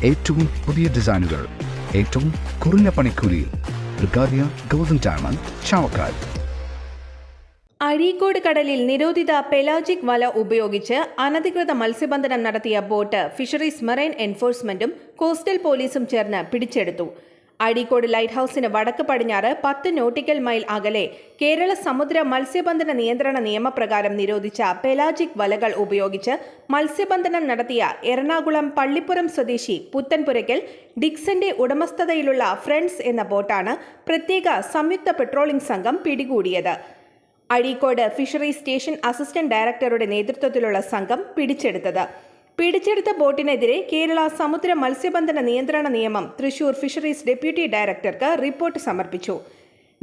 ഏറ്റവും പുതിയ ഡിസൈനുകൾ ഏറ്റവും കുറഞ്ഞ പണിക്കൂലിയിൽ ബ്രിഗാദിയ ഗോൾഡൻ ഡയമണ്ട് ചാവക്കാട്. അഴീക്കോട് കടലിൽ നിരോധിത പെലാജിക് വല ഉപയോഗിച്ച് അനധികൃത മത്സ്യബന്ധനം നടത്തിയ ബോട്ട് ഫിഷറീസ് മറൈൻ എൻഫോഴ്സ്മെന്റും കോസ്റ്റൽ പോലീസും ചേർന്ന് പിടിച്ചെടുത്തു. അഴീക്കോട് ലൈറ്റ് ഹൌസിന് വടക്ക് പടിഞ്ഞാറ് 10 നോട്ടിക്കൽ മൈൽ അകലെ കേരള സമുദ്ര മത്സ്യബന്ധന നിയന്ത്രണ നിയമപ്രകാരം നിരോധിച്ച പെലാജിക് വലകൾ ഉപയോഗിച്ച് മത്സ്യബന്ധനം നടത്തിയ എറണാകുളം പള്ളിപ്പുറം സ്വദേശി പുത്തൻപുരയ്ക്കൽ ഡിക്സന്റെ ഉടമസ്ഥതയിലുള്ള ഫ്രണ്ട്സ് എന്ന ബോട്ടാണ് പ്രത്യേക സംയുക്ത പെട്രോളിംഗ് സംഘം പിടികൂടിയത്. അഴീക്കോട് ഫിഷറീസ് സ്റ്റേഷൻ അസിസ്റ്റന്റ് ഡയറക്ടറുടെ നേതൃത്വത്തിലുള്ള സംഘം പിടിച്ചെടുത്ത ബോട്ടിനെതിരെ കേരള സമുദ്ര മത്സ്യബന്ധന നിയന്ത്രണ നിയമം തൃശൂർ ഫിഷറീസ് ഡെപ്യൂട്ടി ഡയറക്ടർക്ക് റിപ്പോർട്ട് സമർപ്പിച്ചു.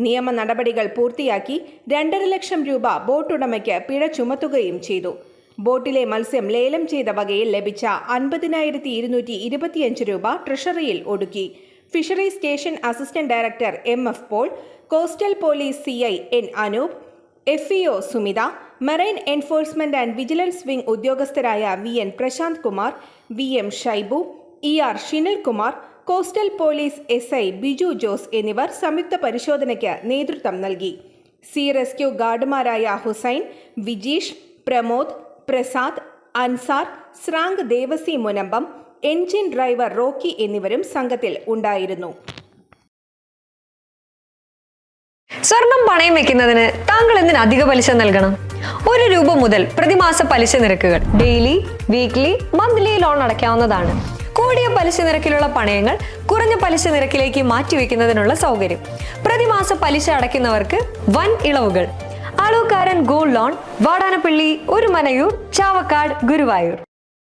നിയമ നടപടികൾ പൂർത്തിയാക്കി 2.5 ലക്ഷം രൂപ ബോട്ടുടമയ്ക്ക് പിഴ ചുമത്തുകയും ചെയ്തു. ബോട്ടിലെ മത്സ്യം ലേലം ചെയ്ത വകയിൽ ലഭിച്ച 50,225 രൂപ ട്രഷറിയിൽ ഒടുക്കി. Fisheries station assistant director MF Paul, coastal police CI N Anoop, FEO Sumitha, marine enforcement and vigilance wing ഉദ്യോഗസ്ഥരായ VN Prashanth Kumar, VM Shaibu, ER Shinil Kumar, coastal police SI Biju Jose എന്നിവർ സംയുക്ത പരിശോധനയ്ക്ക് നേതൃത്വം നൽകി. സീ റെസ്ക്യൂ ഗാർഡുമാരായ ഹുസൈൻ, വിജീഷ്, പ്രമോദ്, പ്രസാദ്, അൻസാർ, സ്രാങ്ക് Devasi Munambam, engine driver Rocky എന്നിവരും സംഘത്തിൽ ഉണ്ടായിരുന്നു. സ്വർണം പണയം വെക്കുന്നതിന് താങ്കൾ എന്തിന് അധിക പലിശ നൽകണം? 1 രൂപ മുതൽ പ്രതിമാസ പലിശ നിരക്കുകൾ ഡെയിലി, വീക്ക്ലി, മന്ത്ലി ലോൺ അടയ്ക്കാവുന്നതാണ്. കൂടിയ പലിശ നിരക്കിലുള്ള പണയങ്ങൾ കുറഞ്ഞ പലിശ നിരക്കിലേക്ക് മാറ്റിവെക്കുന്നതിനുള്ള സൗകര്യം. പ്രതിമാസ പലിശ അടയ്ക്കുന്നവർക്ക് വൻ ഇളവുകൾ. Alukkaran gold loan, Vadanappally, Orumanayur, Chavakkad, Guruvayur.